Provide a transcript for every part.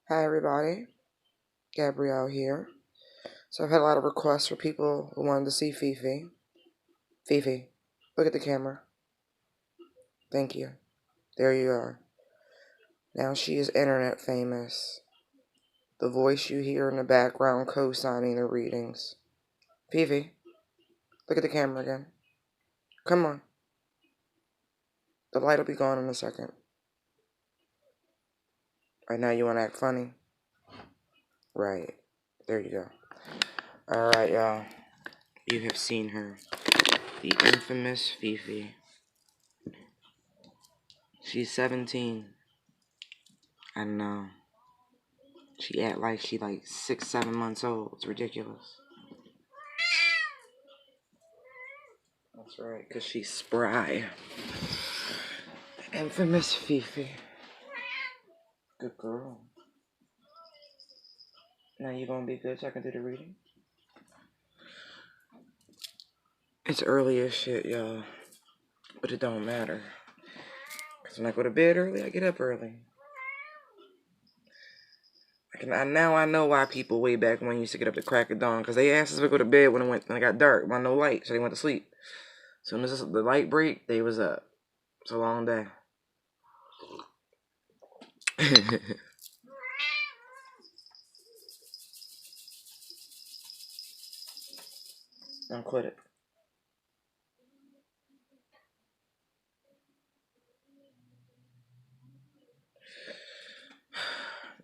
Hi everybody, Gabrielle here. So I've had a lot of requests for people who wanted to see Fifi. Fifi, look at the camera. Thank you. There you are. Now she is internet famous. The voice you hear in the background co-signing the readings. Fifi, look at the camera again. Come on. The light will be gone in a second. Right now you want to act funny? Right. There you go. Alright, y'all. You have seen her. The infamous Fifi. She's 17. I know. She act like she like 6, 7 months old. It's ridiculous. That's right, because she's spry. Infamous Fifi. Good girl. Now you gonna be good so I can do the reading? It's early as shit, y'all. But it don't matter. Because when I go to bed early, I get up early. Now I know why people way back when used to get up at crack of dawn. Because they asked us to go to bed when it got dark. When no light, so they went to sleep. As soon as the light break, they was up. It's a long day. Don't quit it.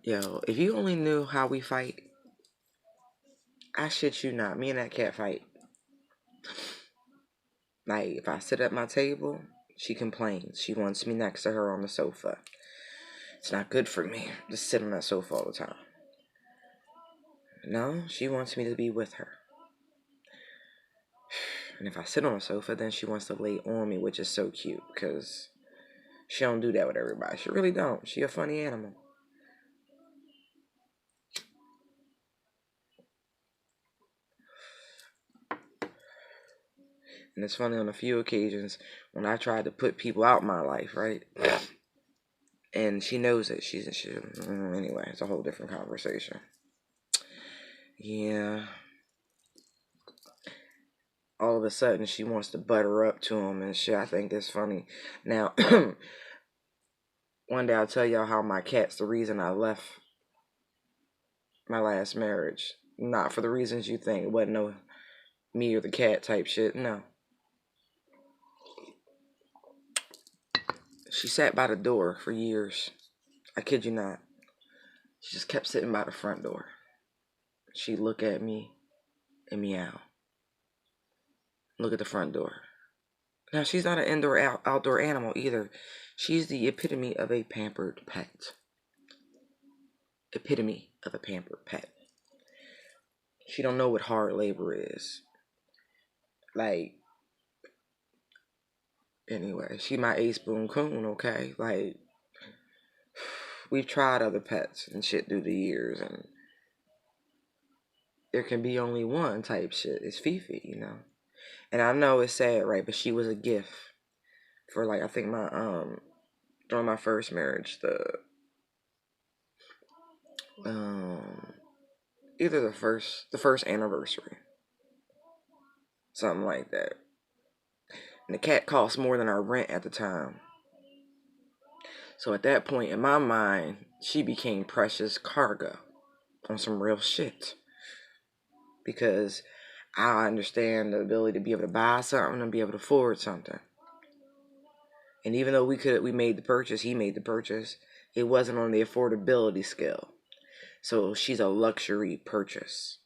Yo, if you only knew how we fight, I shit you not. Me and that cat fight. Like, if I sit at my table, she complains. She wants me next to her on the sofa. It's not good for me to sit on that sofa all the time. No, she wants me to be with her. And if I sit on the sofa, then she wants to lay on me, which is so cute, because she don't do that with everybody. She really don't. She a funny animal. And it's funny, on a few occasions when I tried to put people out my life, right? And she knows it. Anyway, it's a whole different conversation. Yeah. All of a sudden, she wants to butter up to him and shit. I think that's funny. Now, one day I'll tell y'all how my cat's the reason I left my last marriage. Not for the reasons you think. It wasn't no me or the cat type shit. No. She sat by the door for years. I kid you not. She just kept sitting by the front door. She'd look at me and meow. Look at the front door. Now, she's not an outdoor animal either. She's the epitome of a pampered pet. Epitome of a pampered pet. She don't know what hard labor is. Like, anyway, she my ace boon coon, okay? Like, we've tried other pets and shit through the years, and there can be only one type shit. It's Fifi, you know? And I know it's sad, right? But she was a gift for, like, I think during my first marriage, either the first anniversary. Something like that. And the cat cost more than our rent at the time. So at that point, in my mind, she became precious cargo on some real shit. Because I understand the ability to be able to buy something and be able to afford something. And even though we made the purchase, he made the purchase, it wasn't on the affordability scale. So she's a luxury purchase.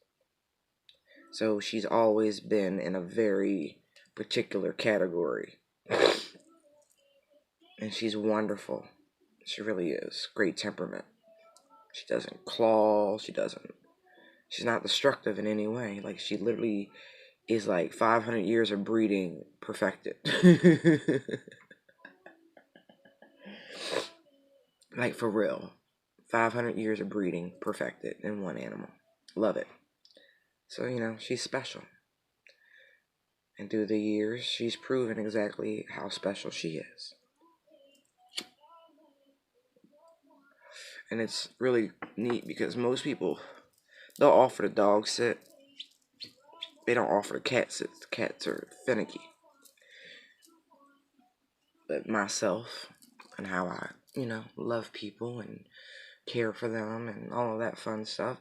So she's always been in a very particular category. And she's wonderful. She really is. Great temperament. She doesn't claw. She's not destructive in any way. Like, she literally is like 500 years of breeding perfected. Like, for real. 500 years of breeding perfected in one animal. Love it. So, she's special. And through the years, she's proven exactly how special she is. And it's really neat because most people, they'll offer the dog sit. They don't offer the cat sit. The cats are finicky. But myself and how I, love people and care for them and all of that fun stuff,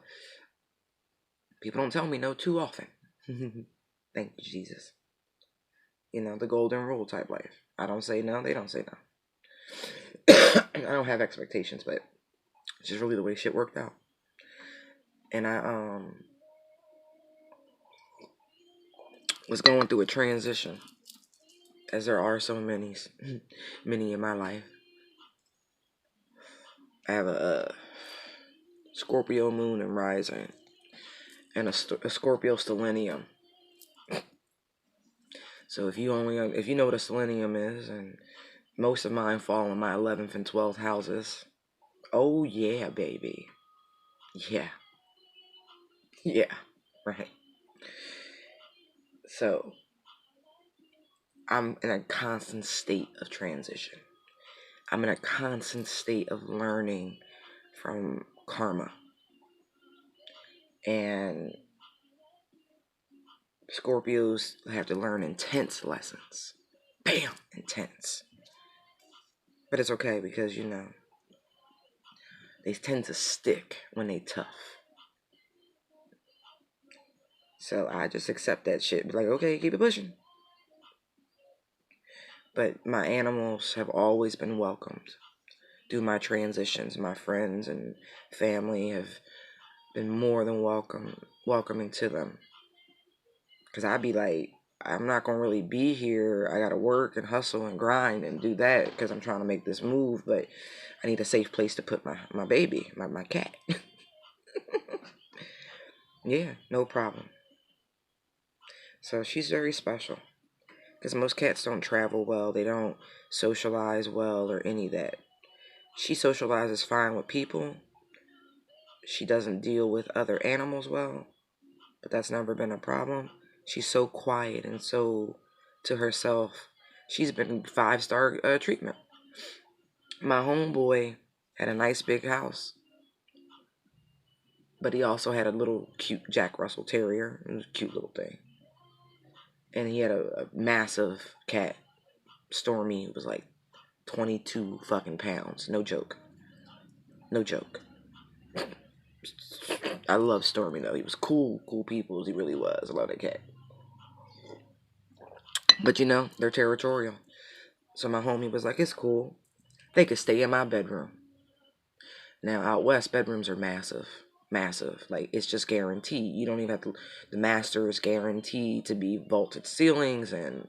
people don't tell me no too often. Thank you, Jesus. The golden rule type life. I don't say no, they don't say no. I don't have expectations, but it's just really the way shit worked out. And I was going through a transition, as there are so many in my life. I have a Scorpio moon and rising, and a Scorpio stellium. So if you know what a stellium is, and most of mine fall in my 11th and 12th houses. Oh yeah, baby. Yeah. Yeah. Right. So I'm in a constant state of transition. I'm in a constant state of learning from karma. And Scorpios have to learn intense lessons. Bam! Intense. But it's okay because, they tend to stick when they tough. So I just accept that shit. Be like, okay, keep it pushing. But my animals have always been welcomed through my transitions. My friends and family have been more than welcoming to them. Because I'd be like, I'm not going to really be here. I got to work and hustle and grind and do that because I'm trying to make this move. But I need a safe place to put my baby, my cat. Yeah, no problem. So she's very special. Because most cats don't travel well. They don't socialize well or any of that. She socializes fine with people. She doesn't deal with other animals well. But that's never been a problem. She's so quiet and so to herself. She's been 5-star treatment. My homeboy had a nice big house, but he also had a little cute Jack Russell Terrier. It was a cute little thing. And he had a massive cat. Stormy was like 22 fucking pounds. No joke. No joke. I love Stormy though. He was cool people. He really was. I love that cat. But they're territorial. So my homie was like, it's cool. They could stay in my bedroom. Now, out west, bedrooms are massive. Massive. Like, it's just guaranteed. You don't even have to... The master is guaranteed to be vaulted ceilings and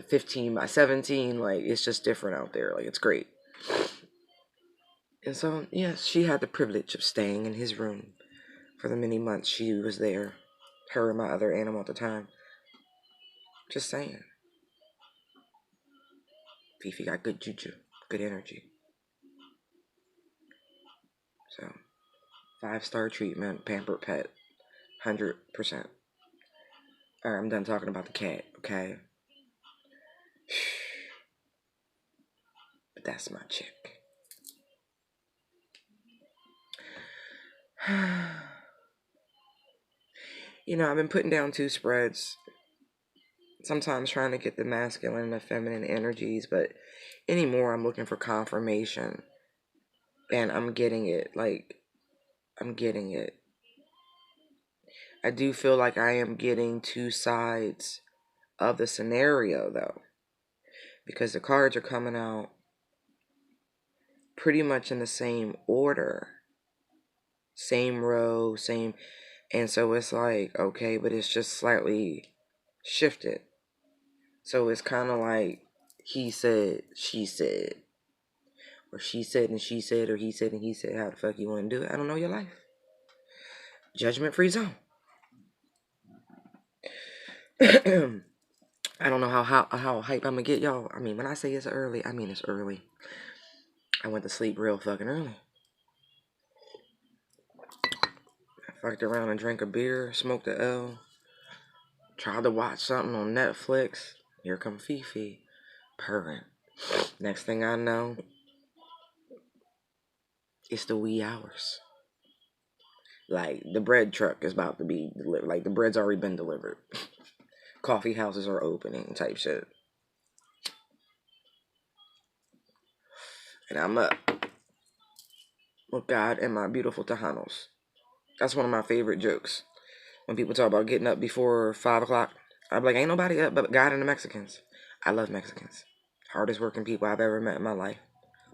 15 by 17. Like, it's just different out there. Like, it's great. And so, yes, she had the privilege of staying in his room for the many months she was there. Her and my other animal at the time. Just saying. Fifi got good juju. Good energy. So, 5-star treatment, pampered pet, 100%. Alright, I'm done talking about the cat, okay? But that's my chick. I've been putting down 2 spreads. Sometimes trying to get the masculine and the feminine energies, but anymore I'm looking for confirmation. And I'm getting it. I'm getting it. I do feel like I am getting 2 sides of the scenario, though. Because the cards are coming out pretty much in the same order. Same row, same... And so it's like, okay, but it's just slightly shifted. So it's kind of like he said, she said. Or she said and she said, or he said and he said. How the fuck you want to do it? I don't know your life. Judgment-free zone. I don't know how hype I'm going to get y'all. I mean, when I say it's early, I mean it's early. I went to sleep real fucking early. I fucked around and drank a beer, smoked a L. Tried to watch something on Netflix. Here come Fifi. Purring. Next thing I know, It's the wee hours. Like, the bread truck is about to be delivered. Like, the bread's already been delivered. Coffee houses are opening type shit. And I'm up with God and my beautiful Tejanos. That's one of my favorite jokes. When people talk about getting up before 5 o'clock, I'm like, ain't nobody up but God and the Mexicans. I love Mexicans. Hardest working people I've ever met in my life.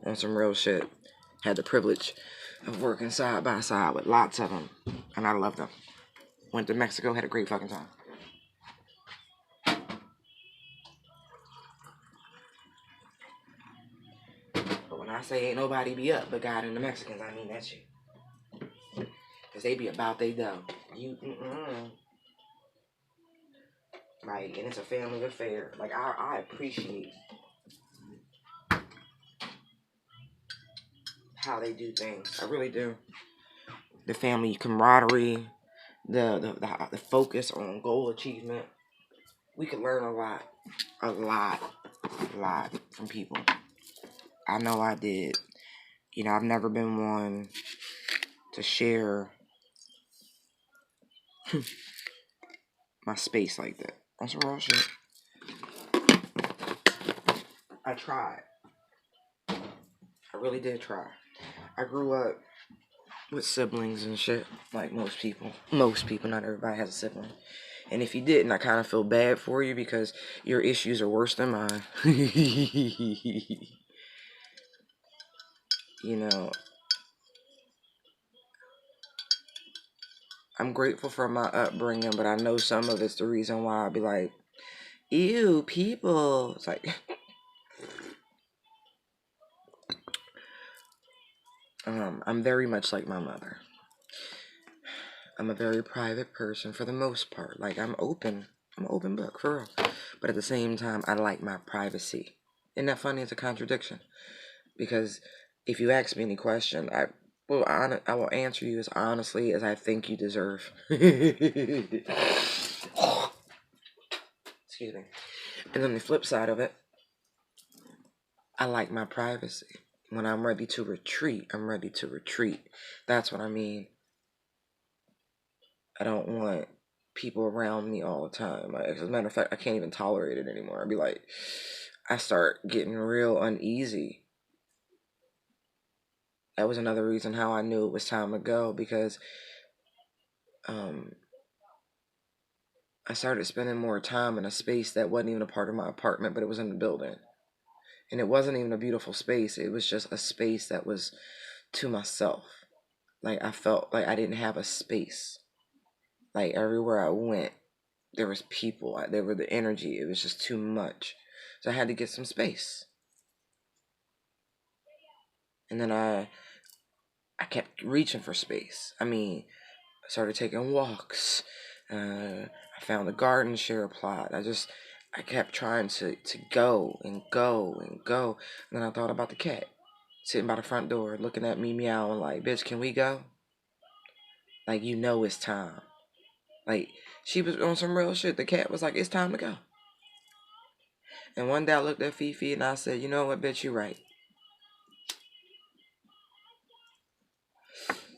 On some real shit. Had the privilege of working side by side with lots of them. And I love them. Went to Mexico, had a great fucking time. But when I say ain't nobody be up but God and the Mexicans, I mean that shit. Because they be about they dough. Like, and it's a family affair. Like, I appreciate how they do things. I really do. The family camaraderie, the focus on goal achievement. We could learn a lot from people. I know I did. You know, I've never been one to share my space like that. On some real shit. I tried. I really did try. I grew up with siblings and shit, like most people. Most people, not everybody has a sibling. And if you didn't, I kind of feel bad for you because your issues are worse than mine. You know, I'm grateful for my upbringing, but I know some of it's the reason why I'd be like, ew, people. It's like, I'm very much like my mother. I'm a very private person for the most part. Like, I'm open. I'm an open book, for real. But at the same time, I like my privacy. Isn't that funny? It's a contradiction. Because if you ask me any question, I will answer you as honestly as I think you deserve. Excuse me. And on the flip side of it, I like my privacy. When I'm ready to retreat, I'm ready to retreat. That's what I mean. I don't want people around me all the time. Like, as a matter of fact, I can't even tolerate it anymore. I'd be like, I start getting real uneasy. That was another reason how I knew it was time to go, because I started spending more time in a space that wasn't even a part of my apartment, but it was in the building. And it wasn't even a beautiful space. It was just a space that was to myself. Like, I felt like I didn't have a space. Like, everywhere I went, there was people. There were the energy. It was just too much. So I had to get some space. And then I kept reaching for space. I mean, I started taking walks. I found a garden share plot. I kept trying to go and go and go. And then I thought about the cat sitting by the front door looking at me meowing like, bitch, can we go? Like, you know it's time. Like, she was on some real shit. The cat was like, it's time to go. And one day I looked at Fifi and I said, you know what, bitch, you right.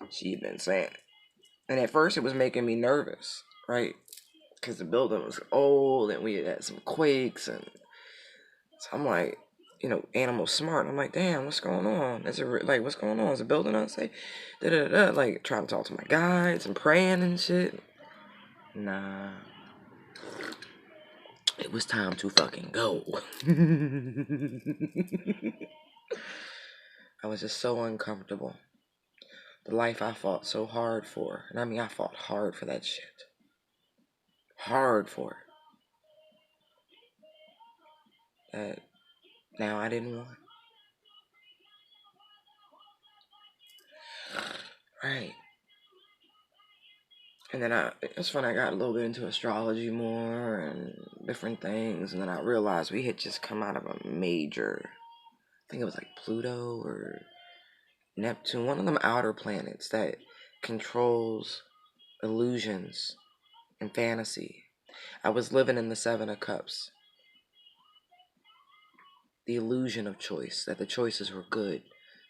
She'd been saying it. And at first it was making me nervous, right? Because the building was old and we had some quakes. And so I'm like, you know, animal smart. I'm like, damn, what's going on? Is it like, what's going on? Is the building unsafe? Like, trying to talk to my guides and praying and shit. Nah. It was time to fucking go. I was just so uncomfortable. The life I fought so hard for. And I mean, I fought hard for that shit. Hard for it. That now I didn't want. Right. And then it's funny, I got a little bit into astrology more and different things. And then I realized we had just come out of a major, I think it was like Pluto or Neptune, one of them outer planets that controls illusions and fantasy. I was living in the Seven of Cups. The illusion of choice, that the choices were good,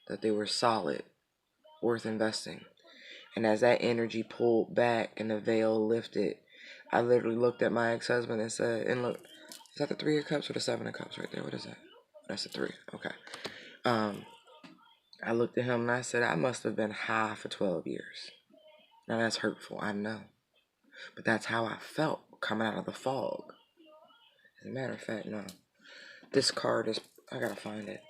that they were solid. worth investing. And as that energy pulled back and the veil lifted, I literally looked at my ex-husband and said, and look, is that the 3 of Cups or the 7 of Cups right there? What is that? That's the 3. Okay. I looked at him and I said, I must have been high for 12 years. Now that's hurtful, I know. But that's how I felt coming out of the fog. As a matter of fact, no. This card is, I gotta find it.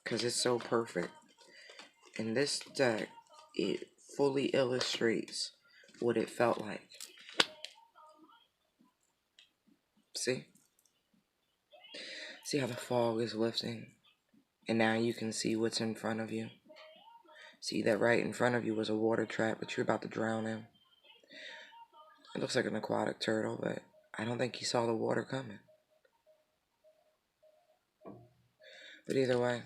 Because it's so perfect. In this deck, it fully illustrates what it felt like. See? See how the fog is lifting? And now you can see what's in front of you. See that right in front of you was a water trap that you're about to drown in. It looks like an aquatic turtle, but I don't think he saw the water coming. But either way,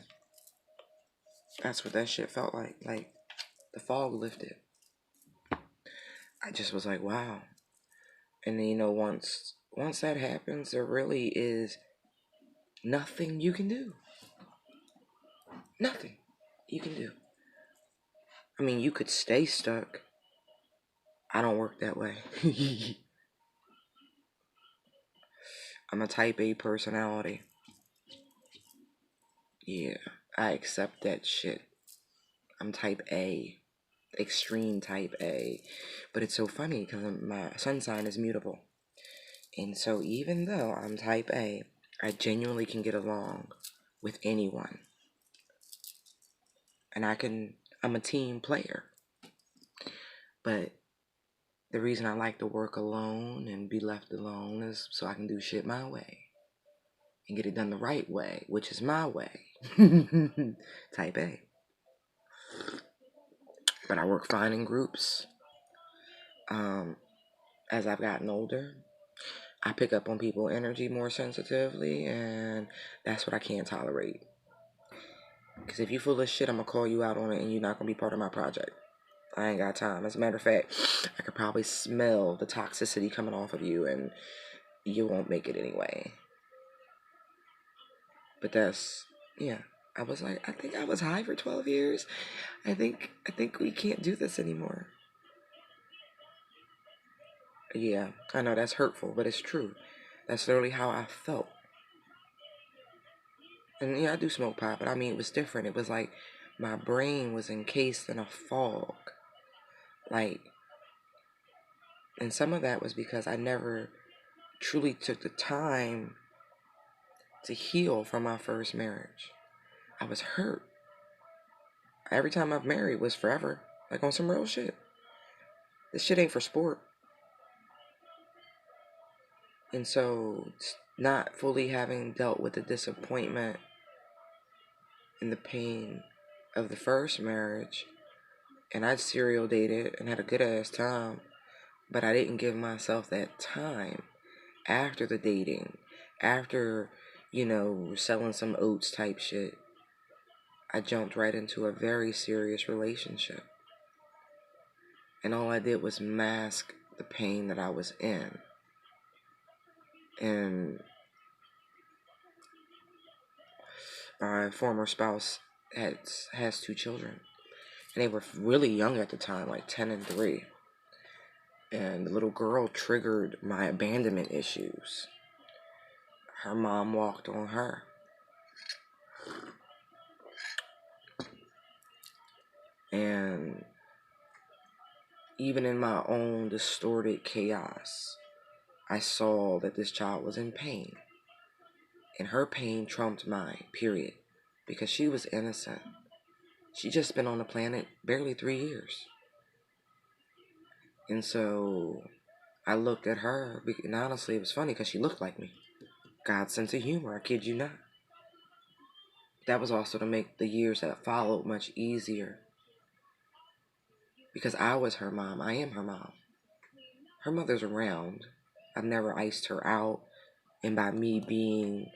that's what that shit felt like. Like, the fog lifted. I just was like, wow. And then, you know, once that happens, there really is nothing you can do. Nothing you can do. I mean, you could stay stuck. I don't work that way. I'm a type A personality. Yeah, I accept that shit. I'm type A. Extreme type A. But it's so funny because my sun sign is mutable. And so even though I'm type A, I genuinely can get along with anyone. And I'm a team player. But the reason I like to work alone and be left alone is so I can do shit my way. And get it done the right way, which is my way. Type A. But I work fine in groups. As I've gotten older, I pick up on people's energy more sensitively, and that's what I can't tolerate. Because if you full of shit, I'm going to call you out on it, and you're not going to be part of my project. I ain't got time. As a matter of fact, I could probably smell the toxicity coming off of you, and you won't make it anyway. But that's, yeah. I was like, I think I was high for 12 years. I think we can't do this anymore. Yeah, I know that's hurtful, but it's true. That's literally how I felt. And yeah, I do smoke pot, but I mean, it was different. It was like my brain was encased in a fog. Like, and some of that was because I never truly took the time to heal from my first marriage. I was hurt. Every time I've married was forever. Like on some real shit. This shit ain't for sport. And so, not fully having dealt with the disappointment and the pain of the first marriage, and I serial dated and had a good ass time, but I didn't give myself that time after the dating, after, you know, selling some oats type shit. I jumped right into a very serious relationship. And all I did was mask the pain that I was in. And my former spouse has 2 children. And they were really young at the time, like 10 and 3. And the little girl triggered my abandonment issues. Her mom walked on her. And even in my own distorted chaos, I saw that this child was in pain. And her pain trumped mine, period. Because she was innocent. She just been on the planet barely 3 years. And so I looked at her, and honestly, it was funny because she looked like me. God's sense of humor, I kid you not. That was also to make the years that followed much easier. Because I was her mom. I am her mom. Her mother's around. I've never iced her out. And by me being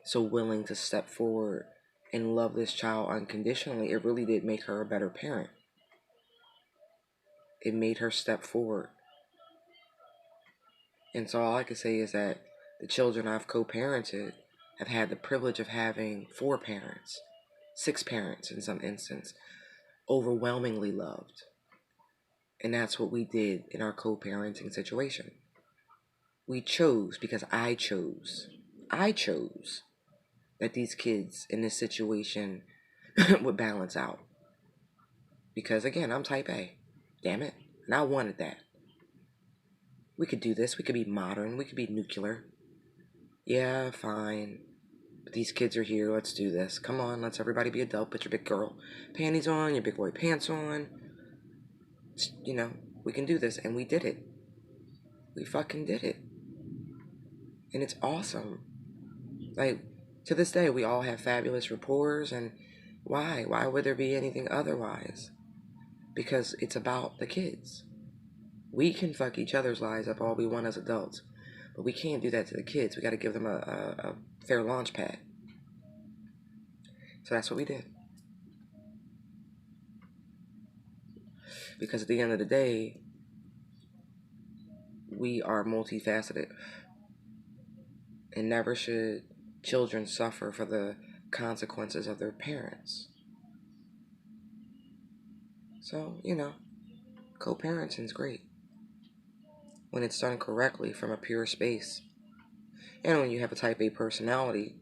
so willing to step forward and love this child unconditionally, it really did make her a better parent. It made her step forward. And so all I can say is that the children I've co-parented have had the privilege of having 4 parents, 6 parents in some instance. overwhelmingly loved. And that's what we did in our co-parenting situation. We chose because I chose that these kids in this situation would balance out. Because again, I'm type A. Damn it. And I wanted that. We could do this. We could be modern. We could be nuclear. Yeah, fine. But these kids are here. Let's do this. Come on, let's everybody be adult. Put your big girl panties on, your big boy pants on. You know, we can do this. And we did it. We fucking did it. And it's awesome. Like, to this day, we all have fabulous rapports. And why? Why would there be anything otherwise? Because it's about the kids. We can fuck each other's lives up all we want as adults. But we can't do that to the kids. We got to give them a fair launch pad. So that's what we did. Because at the end of the day, we are multifaceted. And never should children suffer for the consequences of their parents. So, co-parenting is great. When it's done correctly from a pure space. And when you have a type A personality,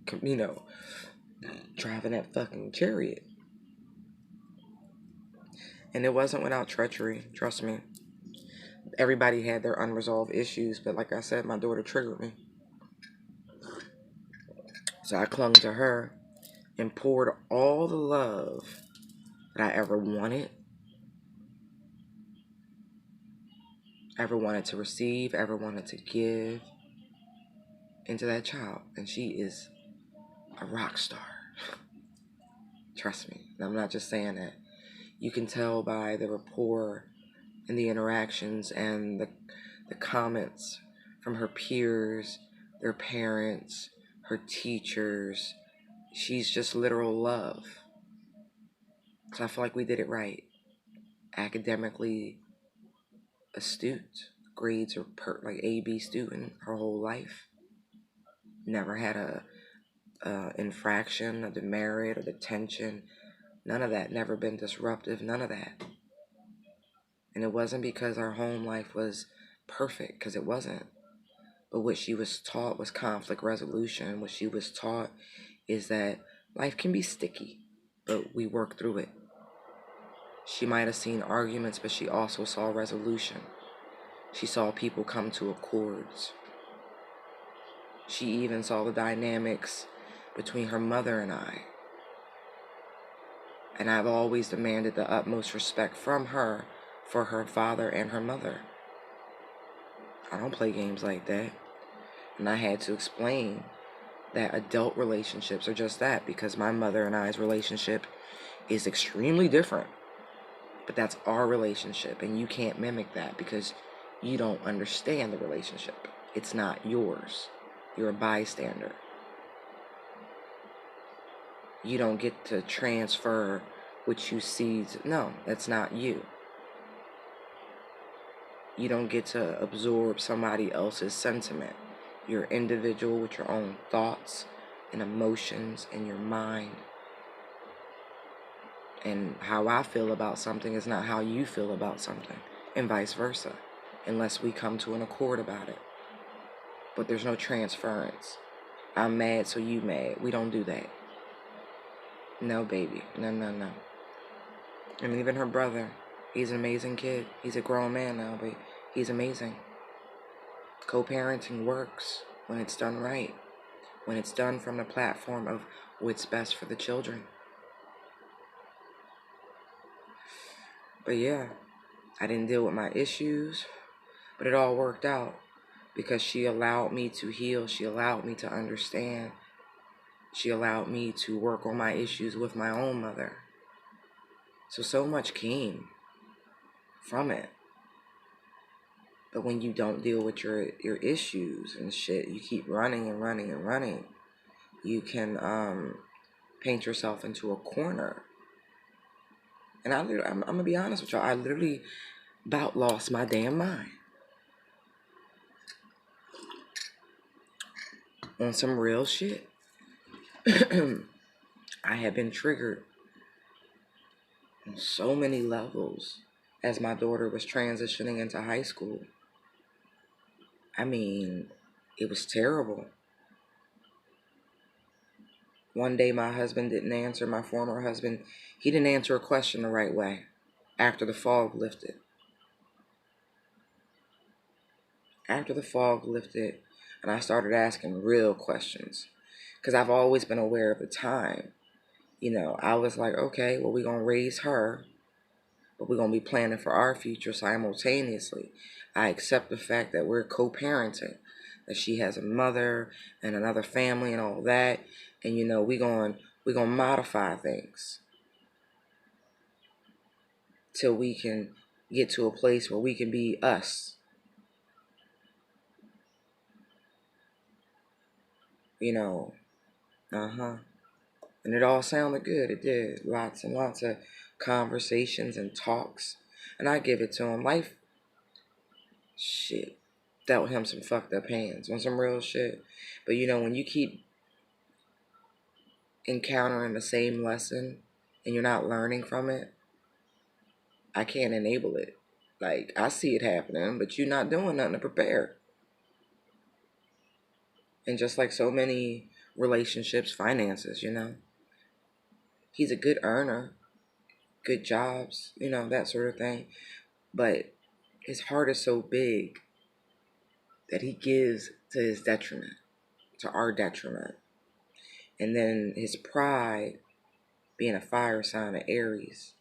driving that fucking chariot. And it wasn't without treachery, trust me. Everybody had their unresolved issues, but like I said, my daughter triggered me. So I clung to her and poured all the love that I ever wanted to receive, ever wanted to give into that child. And she is a rock star. Trust me. And I'm not just saying that. You can tell by the rapport and the interactions and the comments from her peers, their parents, her teachers. She's just literal love. So I feel like we did it right. Academically astute. Grades are like A, B student her whole life. Never had a infraction, a demerit, or detention. None of that. Never been disruptive. None of that. And it wasn't because our home life was perfect, because it wasn't. But what she was taught was conflict resolution. What she was taught is that life can be sticky, but we work through it. She might have seen arguments, but she also saw resolution. She saw people come to accords. She even saw the dynamics between her mother and I. And I've always demanded the utmost respect from her for her father and her mother. I don't play games like that. And I had to explain that adult relationships are just that, because my mother and I's relationship is extremely different. But that's our relationship, and you can't mimic that because you don't understand the relationship. It's not yours. You're a bystander. You don't get to transfer what you see. No, that's not you. You don't get to absorb somebody else's sentiment. You're individual with your own thoughts and emotions and your mind. And how I feel about something is not how you feel about something, and vice versa, unless we come to an accord about it. But there's no transference. I'm mad, so you mad. We don't do that. No, baby. No. And even her brother, he's an amazing kid. He's a grown man now, but he's amazing. Co-parenting works when it's done right. When it's done from the platform of what's best for the children. But yeah, I didn't deal with my issues, but it all worked out because she allowed me to heal. She allowed me to understand. She allowed me to work on my issues with my own mother. So much came from it. But when you don't deal with your issues and shit, you keep running, you can paint yourself into a corner. And I'm going to be honest with y'all, I literally about lost my damn mind on some real shit. I had been triggered on so many levels as my daughter was transitioning into high school. I mean, it was terrible. One day my husband didn't answer, my former husband, he didn't answer a question the right way after the fog lifted. After the fog lifted and I started asking real questions, because I've always been aware of the time. I was like, okay, well, we're going to raise her, but we're going to be planning for our future simultaneously. I accept the fact that we're co-parenting, that she has a mother and another family and all that. And, we're going to modify things till we can get to a place where we can be us. Uh-huh. And it all sounded good. It did. Lots and lots of conversations and talks. And I give it to him. Life, shit, dealt him some fucked up hands on some real shit. But when you keep encountering the same lesson and you're not learning from it, I can't enable it. Like, I see it happening, but you're not doing nothing to prepare. And just like so many relationships, finances, he's a good earner, good jobs, that sort of thing. But his heart is so big that he gives to his detriment, to our detriment. And then his pride, being a fire sign of Aries,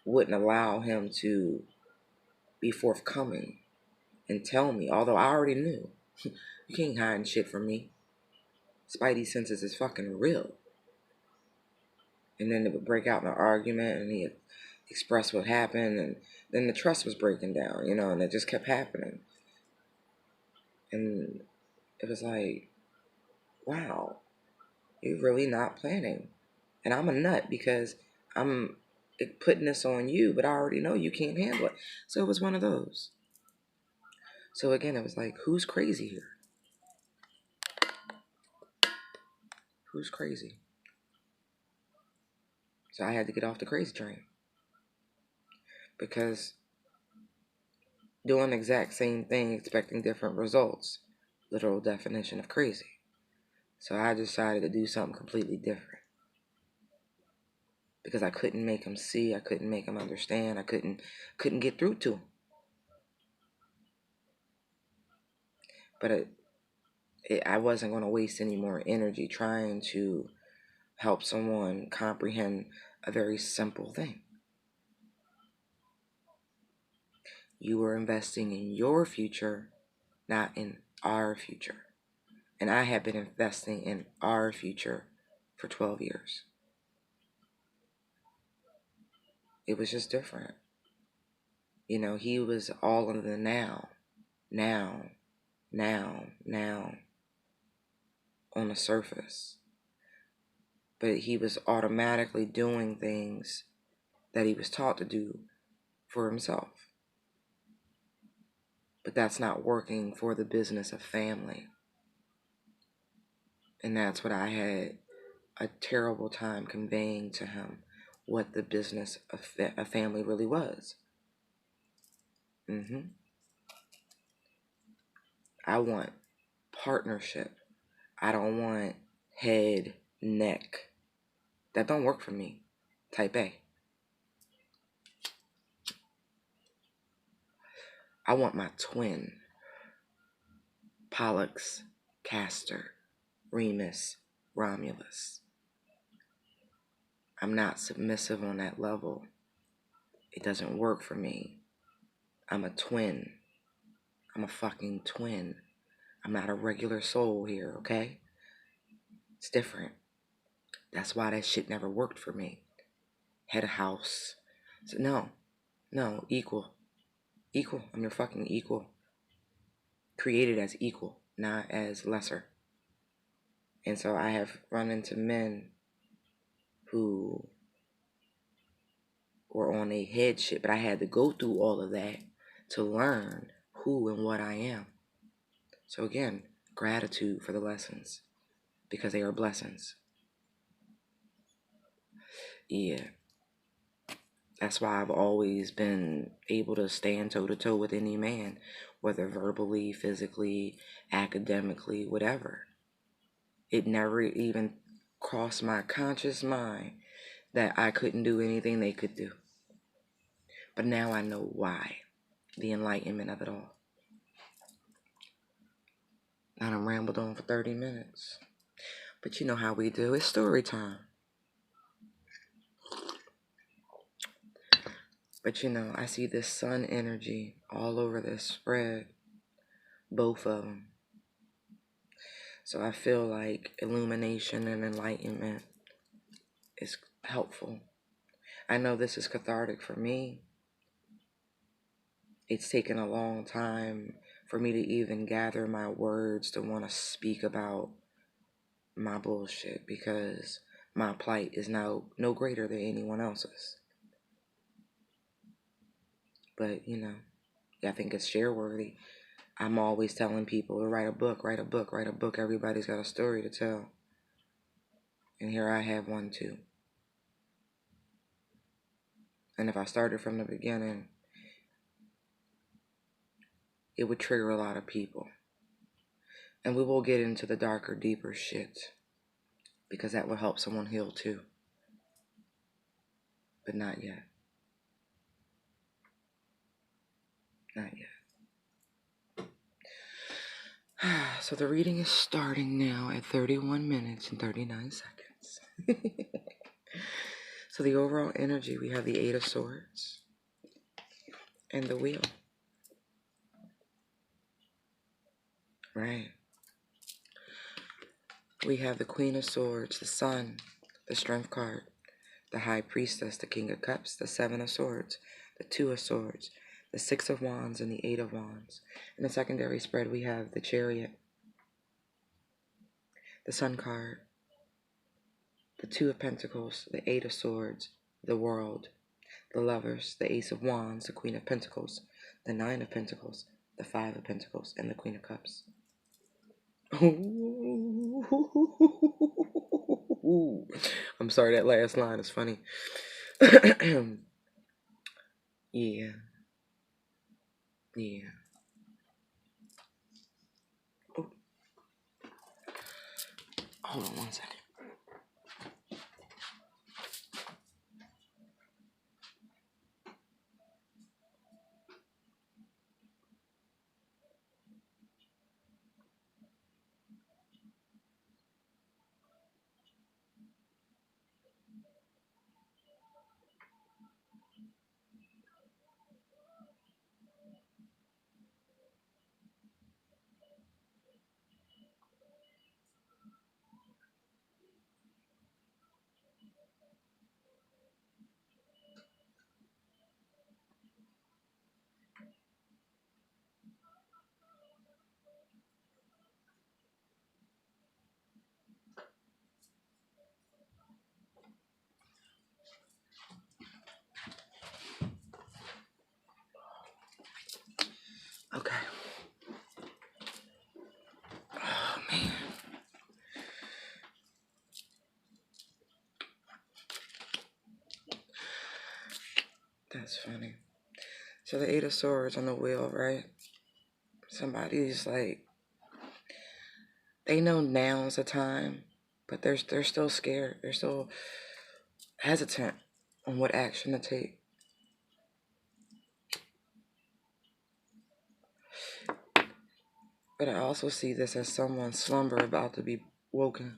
wouldn't allow him to be forthcoming and tell me, although I already knew. You can't hide shit from me. Spidey senses is fucking real. And then it would break out in an argument and he'd express what happened, and then the trust was breaking down, and it just kept happening. And it was like, wow, you're really not planning. And I'm a nut because I'm putting this on you, but I already know you can't handle it. So it was one of those. So again, it was like, who's crazy here? Who's crazy? So I had to get off the crazy train. Because doing the exact same thing, expecting different results, literal definition of crazy. So I decided to do something completely different. Because I couldn't make him see, I couldn't make him understand, I couldn't get through to him. But I wasn't going to waste any more energy trying to help someone comprehend a very simple thing. You were investing in your future, not in our future. And I have been investing in our future for 12 years. It was just different. He was all in the now on the surface. But he was automatically doing things that he was taught to do for himself. But that's not working for the business of family. And that's what I had a terrible time conveying to him, what the business of a family really was. I want partnership. I don't want head, neck. That don't work for me. Type A. I want my twin. Pollux, Castor, Remus, Romulus. I'm not submissive on that level. It doesn't work for me. I'm a twin. I'm a fucking twin. I'm not a regular soul here, okay? It's different. That's why that shit never worked for me. Head of house. So no, equal. Equal. I'm your fucking equal. Created as equal, not as lesser. And so I have run into men who were on a head shit, but I had to go through all of that to learn who and what I am. So again, gratitude for the lessons, because they are blessings. Yeah. That's why I've always been able to stand toe to toe with any man, whether verbally, physically, academically, whatever. It never even crossed my conscious mind that I couldn't do anything they could do. But now I know why. The enlightenment of it all. I done rambled on for 30 minutes. But you know how we do. It's story time. But you know, I see this sun energy all over this spread. Both of them. So I feel like illumination and enlightenment is helpful. I know this is cathartic for me. It's taken a long time for me to even gather my words to want to speak about my bullshit, because my plight is now no greater than anyone else's. But, you know, I think it's share worthy. I'm always telling people to write a book, write a book, write a book. Everybody's got a story to tell. And here I have one too. And if I started from the beginning, it would trigger a lot of people. And we will get into the darker, deeper shit, because that will help someone heal too. But not yet. Not yet. So the reading is starting now at 31 minutes and 39 seconds. So the overall energy, we have the Eight of Swords and the Wheel. Right. We have the Queen of Swords, the Sun, the Strength card, the High Priestess, the King of Cups, the Seven of Swords, the Two of Swords, the Six of Wands, and the Eight of Wands. In the secondary spread, we have the Chariot, the Sun card, the Two of Pentacles, the Eight of Swords, the World, the Lovers, the Ace of Wands, the Queen of Pentacles, the Nine of Pentacles, the Five of Pentacles, and the Queen of Cups. I'm sorry, that last line is funny. Yeah. Yeah. Oh. Hold on one second. Okay. Oh, man. That's funny. So the Eight of Swords on the wheel, right? Somebody's like, they know now's the time, but they're still scared. They're still hesitant on what action to take. But I also see this as someone's slumber about to be woken.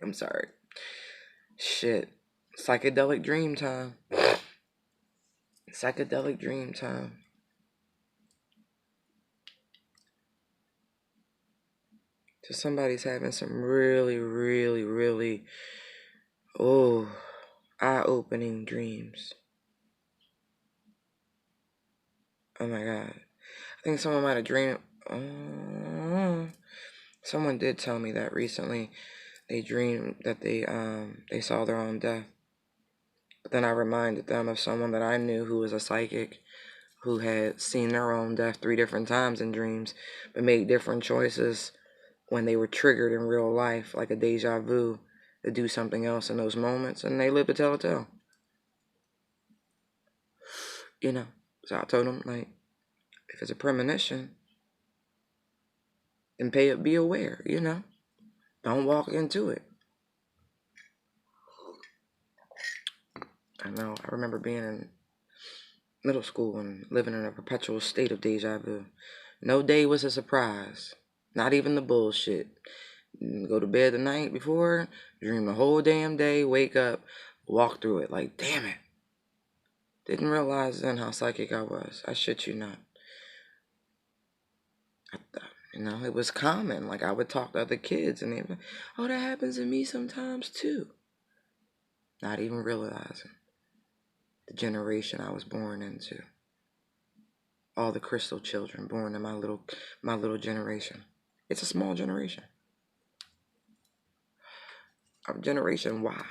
I'm sorry. Shit. Psychedelic dream time. Psychedelic dream time. So somebody's having some really, really, really, eye-opening dreams. Oh my God. I think someone might have dreamed. Someone did tell me that recently. They dreamed that they saw their own death. But then I reminded them of someone that I knew who was a psychic, who had seen their own death 3 different times in dreams, but made different choices when they were triggered in real life, like a deja vu, to do something else in those moments, and they lived to tell a tale. You know, so I told them, like, if it's a premonition, then be aware, you know. Don't walk into it. I know, I remember being in middle school and living in a perpetual state of deja vu. No day was a surprise. Not even the bullshit. Go to bed the night before, dream the whole damn day, wake up, walk through it like, damn it. Didn't realize then how psychic I was. I shit you not. You know, it was common. Like, I would talk to other kids and they'd be like, oh, that happens to me sometimes too. Not even realizing the generation I was born into. All the crystal children born in my little generation. It's a small generation. Our generation, why?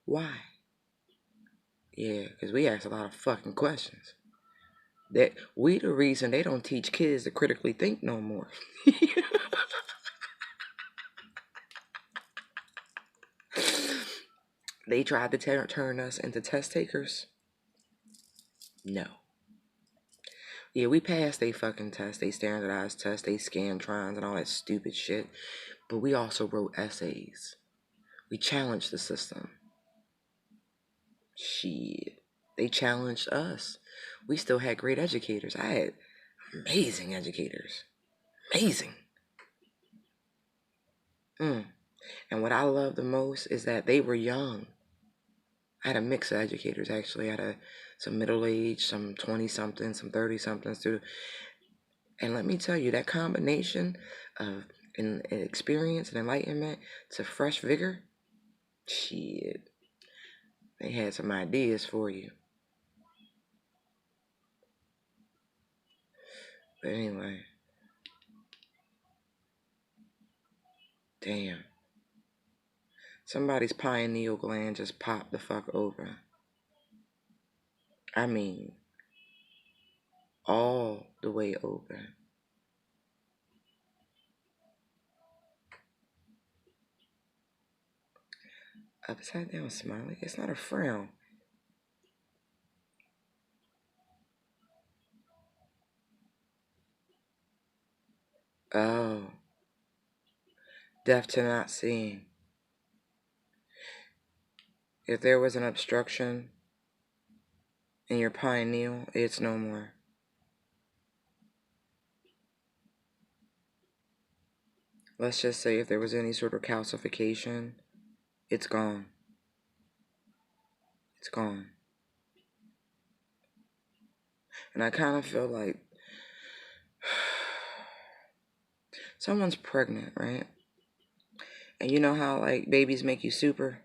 Why? Yeah, because we ask a lot of fucking questions. That we the reason they don't teach kids to critically think no more. They tried to turn us into test takers. No. Yeah, we passed they fucking test, they standardized tests, they scantrons and all that stupid shit. But we also wrote essays. We challenged the system. Shit. They challenged us. We still had great educators. I had amazing educators. Amazing. And what I love the most is that they were young. I had a mix of educators, actually. I had some middle-aged, some 20-something, some 30-somethings too. And let me tell you, that combination of experience and enlightenment to fresh vigor, shit, they had some ideas for you. But anyway, damn. Somebody's pineal gland just popped the fuck open. I mean, all the way open. Upside down smiley? It's not a frown. Oh, deaf to not seeing. If there was an obstruction in your pineal, it's no more. Let's just say if there was any sort of calcification, it's gone. It's gone. And I kind of feel like someone's pregnant, right? And you know how, like, babies make you super?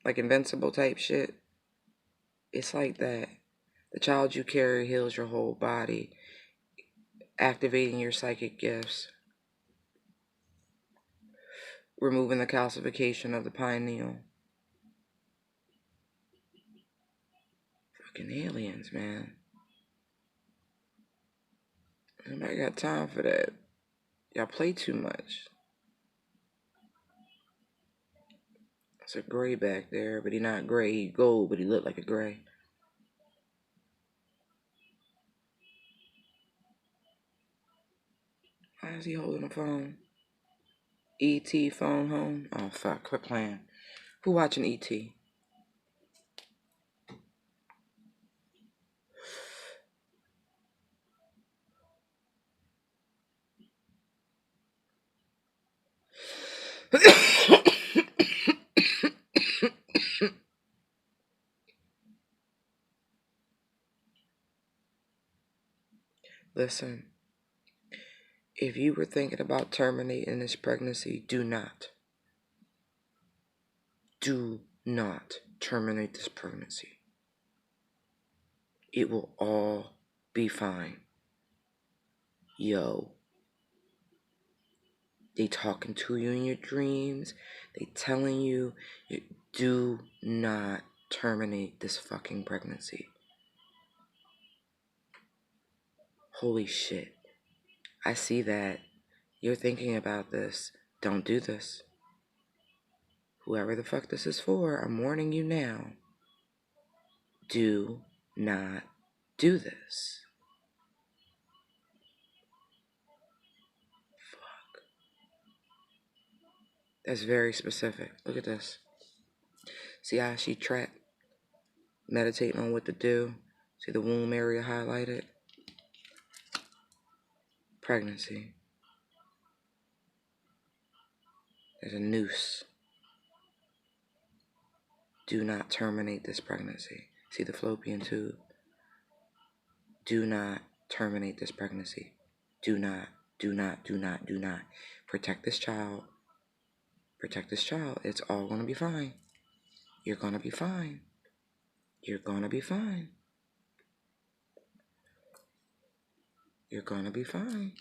Like invincible type shit? It's like that. The child you carry heals your whole body, activating your psychic gifts, removing the calcification of the pineal. Fucking aliens, man. Nobody got time for that. Y'all play too much. It's a gray back there, but he not gray. He gold, but he look like a gray. Why is he holding a phone? E.T. phone home? Oh, fuck. Quit playing. Who watching E.T.? Listen, if you were thinking about terminating this pregnancy, do not. Do not terminate this pregnancy. It will all be fine. Yo. They talking to you in your dreams. They telling you, do not terminate this fucking pregnancy. Holy shit. I see that. You're thinking about this. Don't do this. Whoever the fuck this is for, I'm warning you now. Do not do this. Fuck. That's very specific. Look at this. See how she trapped? Meditating on what to do. See the womb area highlighted? Pregnancy. There's a noose. Do not terminate this pregnancy. See the fallopian tube? Do not terminate this pregnancy. Do not, do not, do not, do not. Protect this child. Protect this child. It's all going to be fine. You're going to be fine. You're going to be fine. You're going to be fine.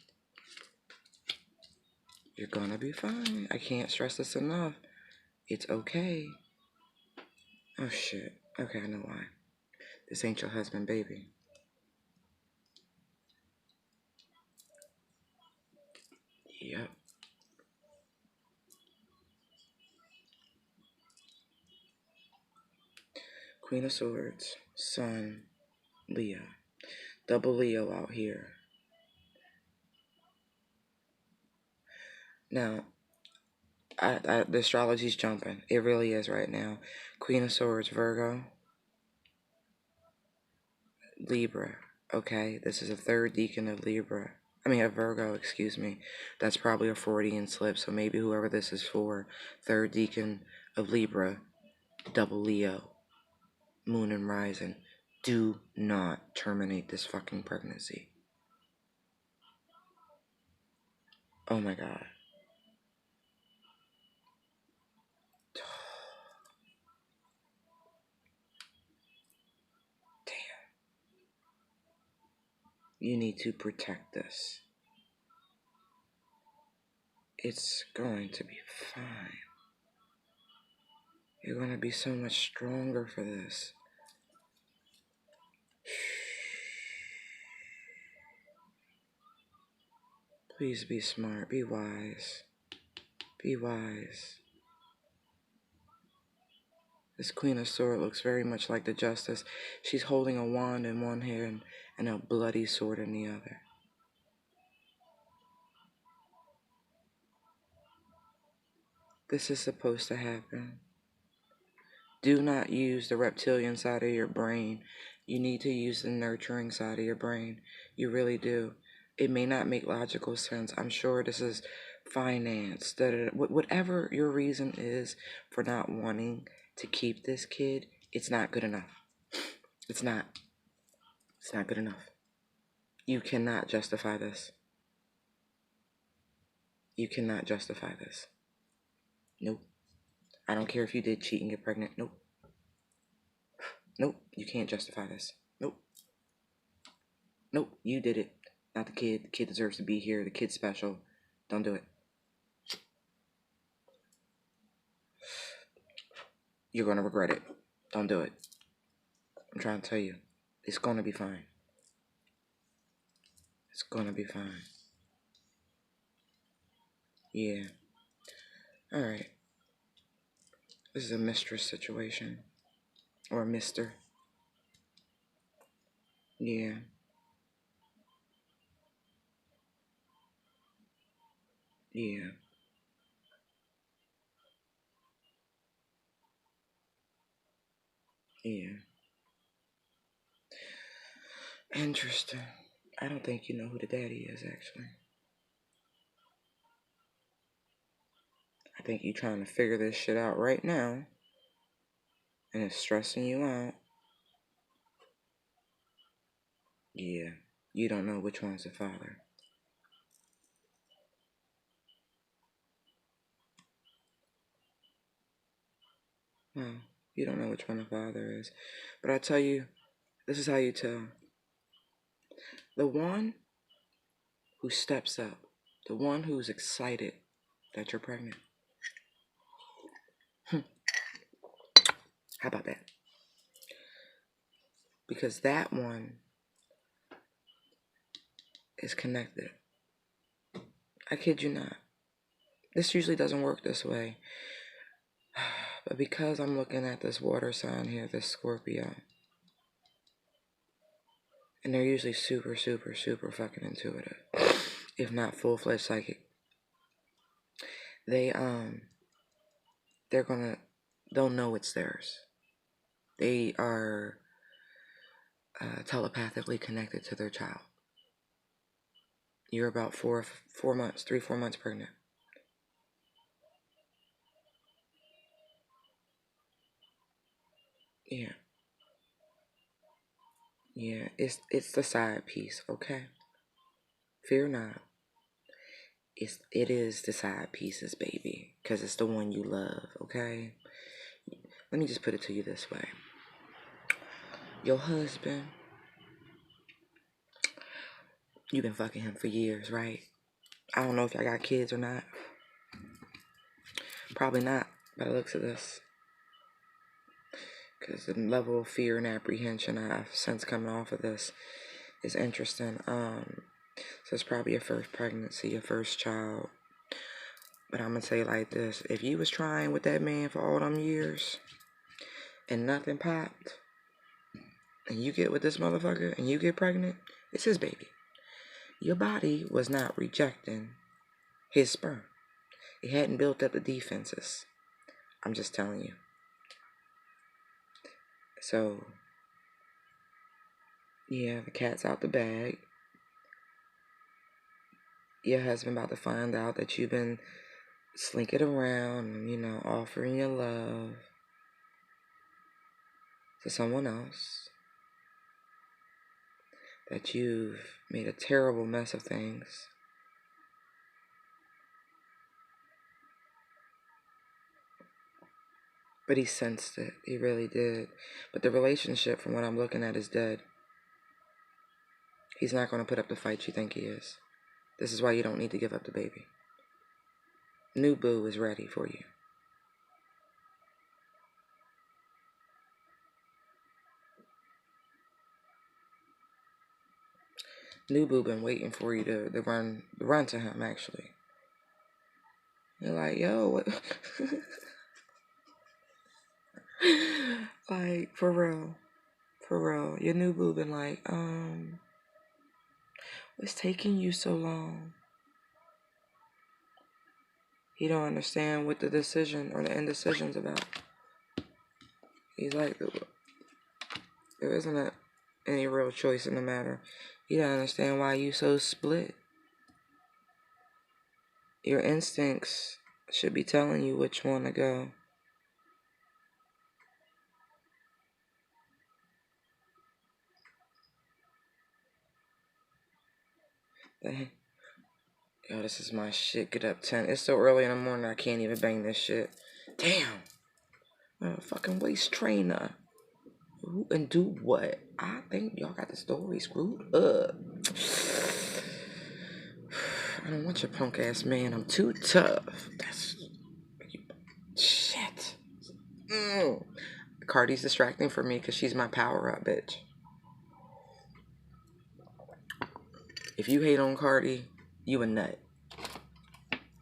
You're going to be fine. I can't stress this enough. It's okay. Oh, shit. Okay, I know why. This ain't your husband, baby. Yep. Queen of Swords, Sun, Leo. Double Leo out here. Now, the astrology's jumping. It really is right now. Queen of Swords, Virgo, Libra. Okay, this is a third decan of Libra. A Virgo, excuse me. That's probably a Freudian slip, so maybe whoever this is for, third decan of Libra, double Leo, moon and rising. Do not terminate this fucking pregnancy. Oh my God. Damn. You need to protect this. It's going to be fine. You're going to be so much stronger for this. Please be smart. Be wise. Be wise. This Queen of Swords looks very much like the Justice. She's holding a wand in one hand and a bloody sword in the other. This is supposed to happen. Do not use the reptilian side of your brain. You need to use the nurturing side of your brain. You really do. It may not make logical sense. I'm sure this is finance. Whatever your reason is for not wanting to keep this kid, it's not good enough. It's not. It's not good enough. You cannot justify this. You cannot justify this. Nope. I don't care if you did cheat and get pregnant. Nope. Nope. You can't justify this. Nope. Nope. You did it. Not the kid. The kid deserves to be here. The kid's special. Don't do it. You're going to regret it. Don't do it. I'm trying to tell you. It's going to be fine. It's going to be fine. Yeah. Alright. This is a mistress situation. Or a mister. Yeah. Yeah. Yeah. Interesting. I don't think you know who the daddy is, actually. I think you're trying to figure this shit out right now. And it's stressing you out. Yeah. You don't know which one's the father. No. You don't know which one the father is. But I tell you, this is how you tell. The one who steps up. The one who's excited that you're pregnant. How about that? Because that one is connected. I kid you not. This usually doesn't work this way. But because I'm looking at this water sign here, this Scorpio, and they're usually super, super, super fucking intuitive, if not full-fledged psychic. They'll know it's theirs. They are telepathically connected to their child. You're about 4 months, 4 months pregnant. Yeah. Yeah, it's the side piece, okay? Fear not. It is the side pieces, baby, because it's the one you love, okay? Let me just put it to you this way. Your husband, you've been fucking him for years, right? I don't know if y'all got kids or not. Probably not, by the looks of this. Because the level of fear and apprehension I've since coming off of this is interesting. So it's probably your first pregnancy, your first child. But I'm going to say it like this. If you was trying with that man for all them years and nothing popped, and you get with this motherfucker and you get pregnant, it's his baby. Your body was not rejecting his sperm. It hadn't built up the defenses. I'm just telling you. So, yeah, the cat's out the bag. Your husband about to find out that you've been slinking around and, offering your love to someone else. That you've made a terrible mess of things. But he sensed it. He really did. But the relationship, from what I'm looking at, is dead. He's not going to put up the fight you think he is. This is why you don't need to give up the baby. New boo is ready for you. New boo been waiting for you to run to him, actually. You're like, yo, what? Like, for real. For real. Your new boo been like, what's taking you so long? He don't understand what the decision or the indecision's about. He's like, there isn't any real choice in the matter. You don't understand why you so split. Your instincts should be telling you which one to go. Yo, this is my shit. Get up 10. It's so early in the morning I can't even bang this shit. Damn. I'm a fucking waist trainer. Who and do what? I think y'all got the story screwed up. I don't want your punk ass man. I'm too tough. That's shit. Cardi's distracting for me because she's my power up bitch. If you hate on Cardi, you a nut.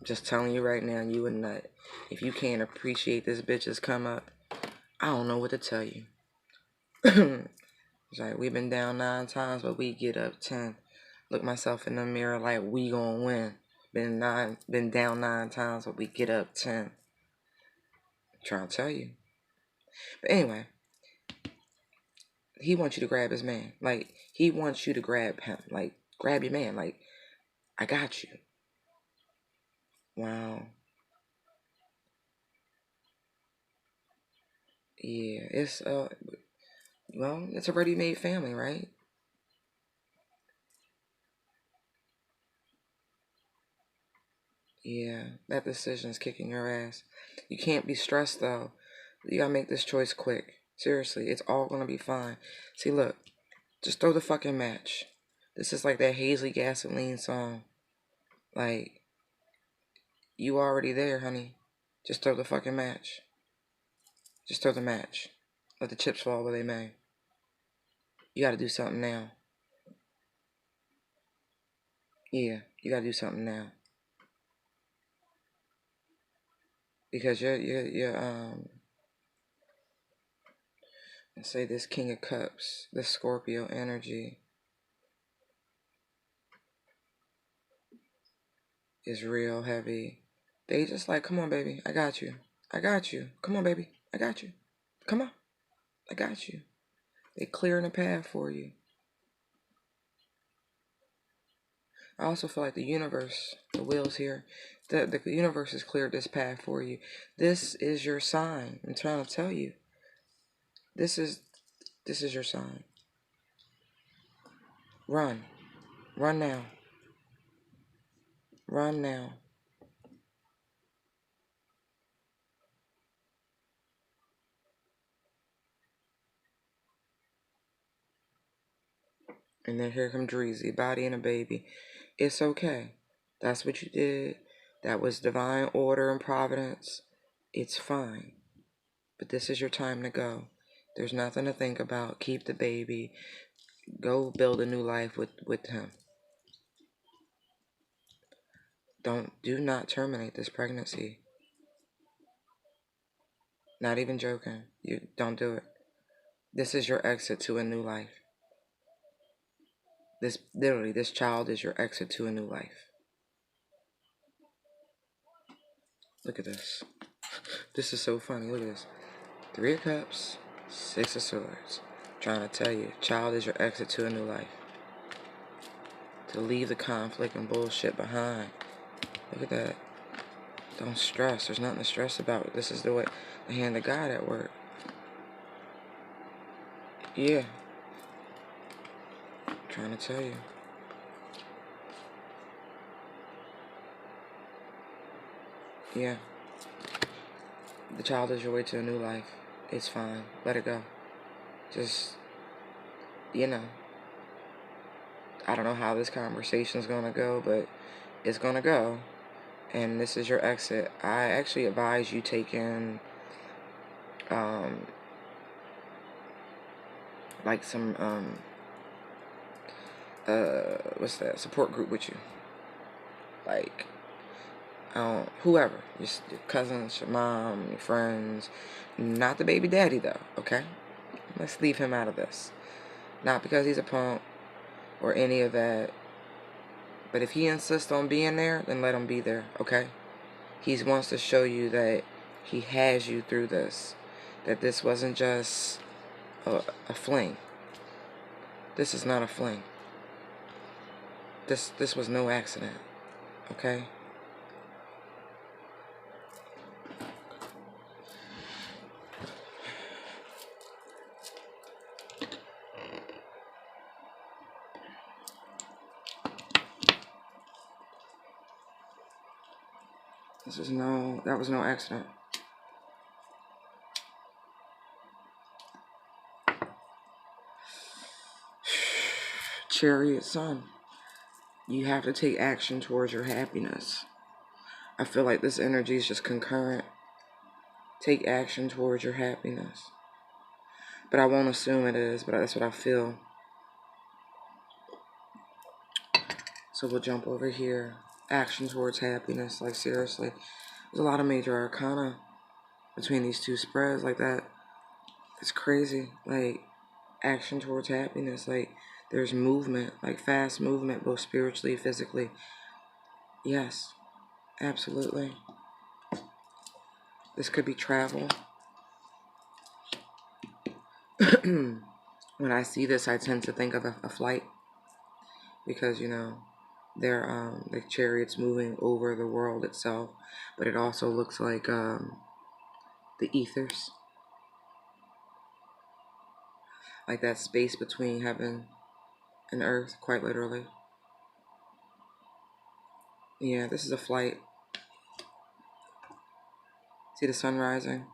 Just telling you right now, you a nut. If you can't appreciate this bitch's come up, I don't know what to tell you. It's like, we've been down 9 times, but we get up 10. Look myself in the mirror like we gonna win. Been down 9 times, but we get up 10. I'm trying to tell you. But anyway, he wants you to grab his man. Like, he wants you to grab him. Like, grab your man. Like, I got you. Wow. Yeah, it's a ready-made family, right? Yeah, that decision's kicking your ass. You can't be stressed, though. You gotta make this choice quick. Seriously, it's all gonna be fine. See, look, just throw the fucking match. This is like that Hazley Gasoline song. Like, you already there, honey. Just throw the fucking match. Just throw the match. Let the chips fall where they may. You gotta do something now. Yeah, you gotta do something now. Because let's say this King of Cups, this Scorpio energy is real heavy. They just like, come on, baby, I got you. I got you. Come on, baby, I got you. Come on, I got you. They clearing a path for you. I also feel like the universe, the wheels here, the universe has cleared this path for you. This is your sign. I'm trying to tell you. This is your sign. Run. Run now. Run now. And then here comes Dreezy, body and a baby. It's okay. That's what you did. That was divine order and providence. It's fine. But this is your time to go. There's nothing to think about. Keep the baby. Go build a new life with him. Do not terminate this pregnancy. Not even joking. You don't do it. This is your exit to a new life. This child is your exit to a new life. Look at this. This is so funny. Look at this. 3 of Cups, 6 of Swords. Trying to tell you, child is your exit to a new life. To leave the conflict and bullshit behind. Look at that. Don't stress. There's nothing to stress about. This is the hand of God at work. Yeah. I'm trying to tell you. Yeah. The child is your way to a new life. It's fine. Let it go. Just, I don't know how this conversation's gonna go, but it's gonna go. And this is your exit. I actually advise you taking, like some, what's that, support group with you. Like, whoever. Your cousins, your mom, your friends. Not the baby daddy, though, okay? Let's leave him out of this. Not because he's a punk or any of that. But if he insists on being there, then let him be there, okay? He wants to show you that he has you through this. That this wasn't just a fling. This is not a fling. This was no accident, okay? That was no accident. Chariot son, you have to take action towards your happiness. I feel like this energy is just concurrent. Take action towards your happiness. But I won't assume it is, but that's what I feel. So we'll jump over here. Action towards happiness. Like, seriously. There's a lot of major arcana between these two spreads like that. It's crazy. Like, action towards happiness. Like, there's movement. Like, fast movement, both spiritually, physically. Yes. Absolutely. This could be travel. When I see this, I tend to think of a flight. Because, they're the chariots moving over the world itself. But it also looks like the ethers. Like that space between heaven and earth, quite literally. Yeah, this is a flight. See the sun rising?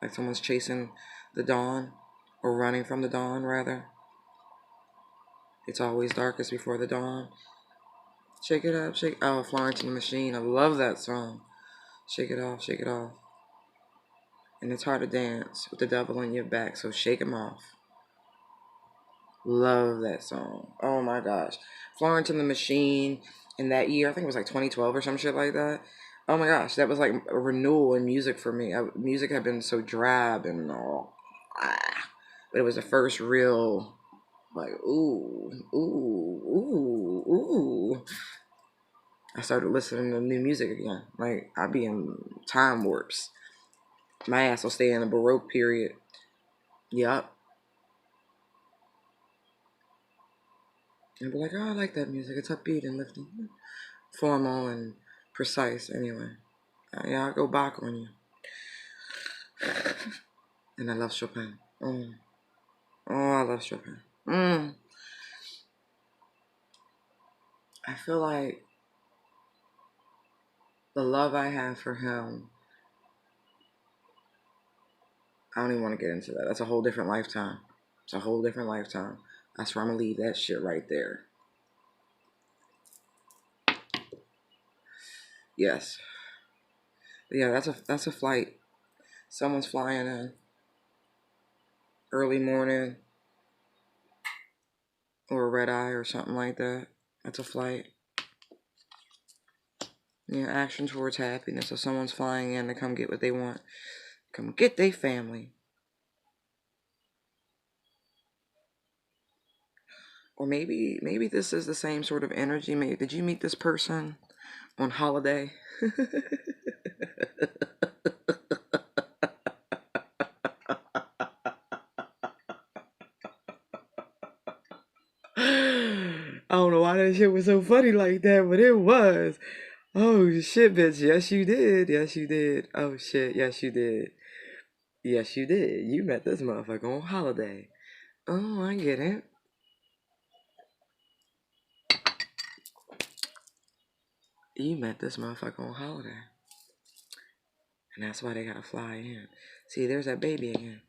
Like someone's chasing the dawn, or running from the dawn, rather. It's always darkest before the dawn. Shake it up, shake. Oh, Florence and the Machine. I love that song. Shake it off, shake it off. And it's hard to dance with the devil on your back, so shake him off. Love that song. Oh my gosh. Florence and the Machine in that year, I think it was like 2012 or some shit like that. Oh my gosh, that was like a renewal in music for me. Music had been so drab and all. But it was the first real, like, ooh, ooh, ooh, ooh. I started listening to new music again. Like, I'd be in time warps. My ass will stay in a Baroque period. Yup. And be like, oh, I like that music. It's upbeat and lifting. Formal and precise, anyway. Yeah, I'll go back on you. And I love Chopin. Oh, I love Chopin. I feel like the love I have for him, I don't even want to get into that. That's a whole different lifetime. It's a whole different lifetime. I swear I'm going to leave that shit right there. Yes. But yeah, that's a flight. Someone's flying in early morning or a red eye or something like that. That's a flight. Yeah, action towards happiness. So someone's flying in to come get what they want. Come get their family. Or maybe this is the same sort of energy. Maybe did you meet this person on holiday? I don't know why that shit was so funny like that, but it was. Oh shit, bitch. Yes, you did. Yes, you did. Oh shit. Yes, you did. Yes, you did. You met this motherfucker on holiday. Oh, I get it. You met this motherfucker on holiday. And that's why they gotta fly in. See, there's that baby again.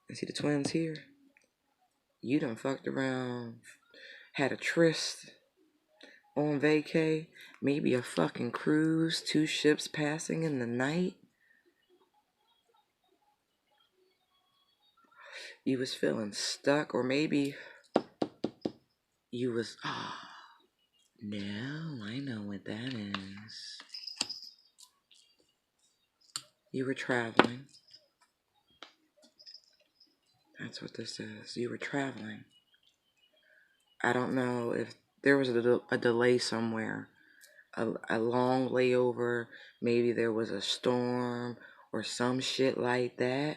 And see the twins here? You done fucked around, had a tryst on vacay, maybe a fucking cruise, 2 ships passing in the night. You was feeling stuck, or maybe you was, no, I know what that is. You were traveling. That's what this is. You were traveling. I don't know if there was a delay somewhere, a long layover. Maybe there was a storm or some shit like that.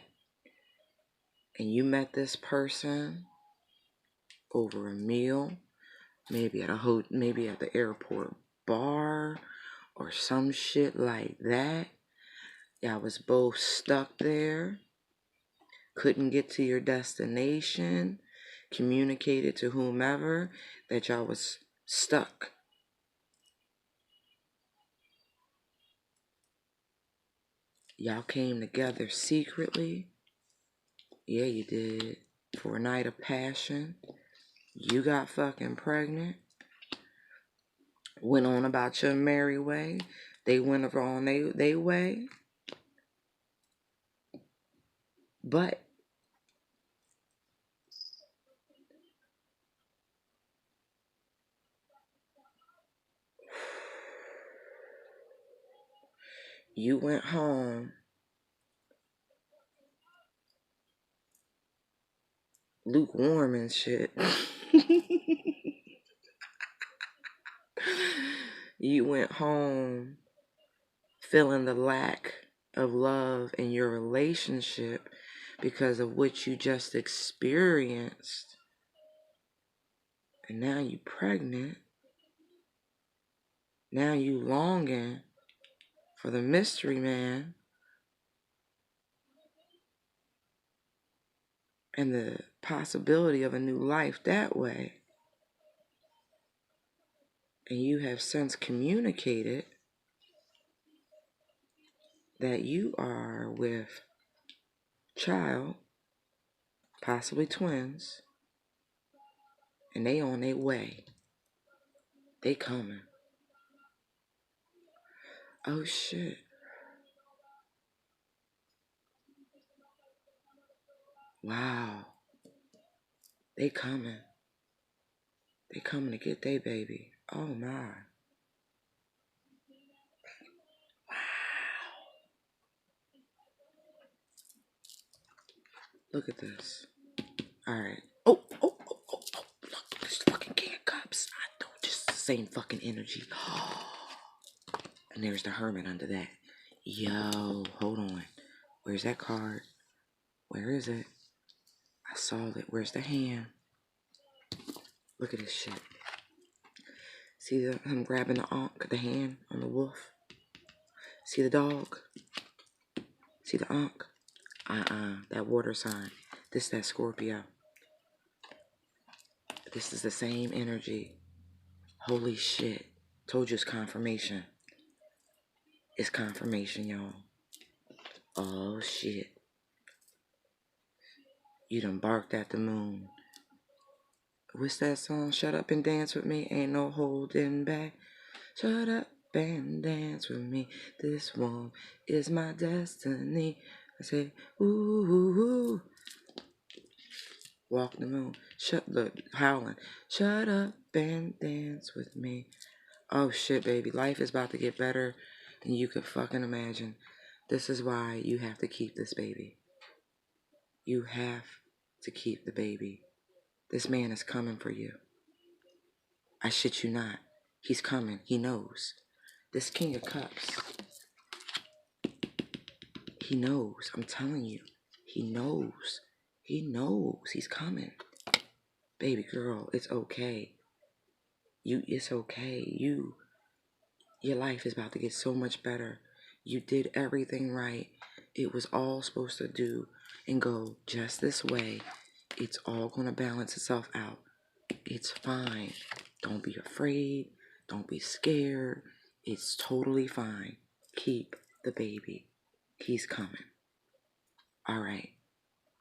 And you met this person over a meal, maybe maybe at the airport bar or some shit like that. Y'all was both stuck there, couldn't get to your destination, communicated to whomever that y'all was stuck. Y'all came together secretly. Yeah, you did. For a night of passion. You got fucking pregnant. Went on about your merry way. They went on they way. But you went home lukewarm and shit. You went home feeling the lack of love in your relationship because of what you just experienced. And now you pregnant. Now you longing for the mystery man and the possibility of a new life that way. And you have since communicated that you are with child, possibly twins, and they on their way. They coming. Oh shit. Wow. They coming. They coming to get their baby. Oh my. Wow. Look at this. Alright. Oh. Look, this fucking King of Cups. I know, just the same fucking energy. And there's the Hermit under that. Yo, hold on. Where's that card? Where is it? I saw it. Where's the hand? Look at this shit. See him grabbing the hand on the wolf? See the dog? See the ankh? That water sign. This that Scorpio. This is the same energy. Holy shit. Told you it's confirmation. It's confirmation, y'all. Oh shit. You done barked at the moon. What's that song? Shut up and dance with me. Ain't no holding back. Shut up and dance with me. This one is my destiny. I say, ooh, ooh, ooh. Walk the moon. Howling. Shut up and dance with me. Oh shit, baby. Life is about to get better than you could fucking imagine. This is why you have to keep this baby. You have to keep the baby. This man is coming for you. I shit you not. He's coming. He knows. This King of Cups. He knows. I'm telling you. He knows. He knows. He's coming. Baby girl, it's okay. It's okay. Your life is about to get so much better. You did everything right. It was all supposed to do and go just this way. It's all going to balance itself out. It's fine. Don't be afraid. Don't be scared. It's totally fine. Keep the baby. He's coming. All right.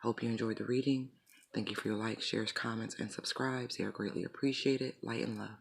Hope you enjoyed the reading. Thank you for your likes, shares, comments, and subscribes. They are greatly appreciated. Light and love.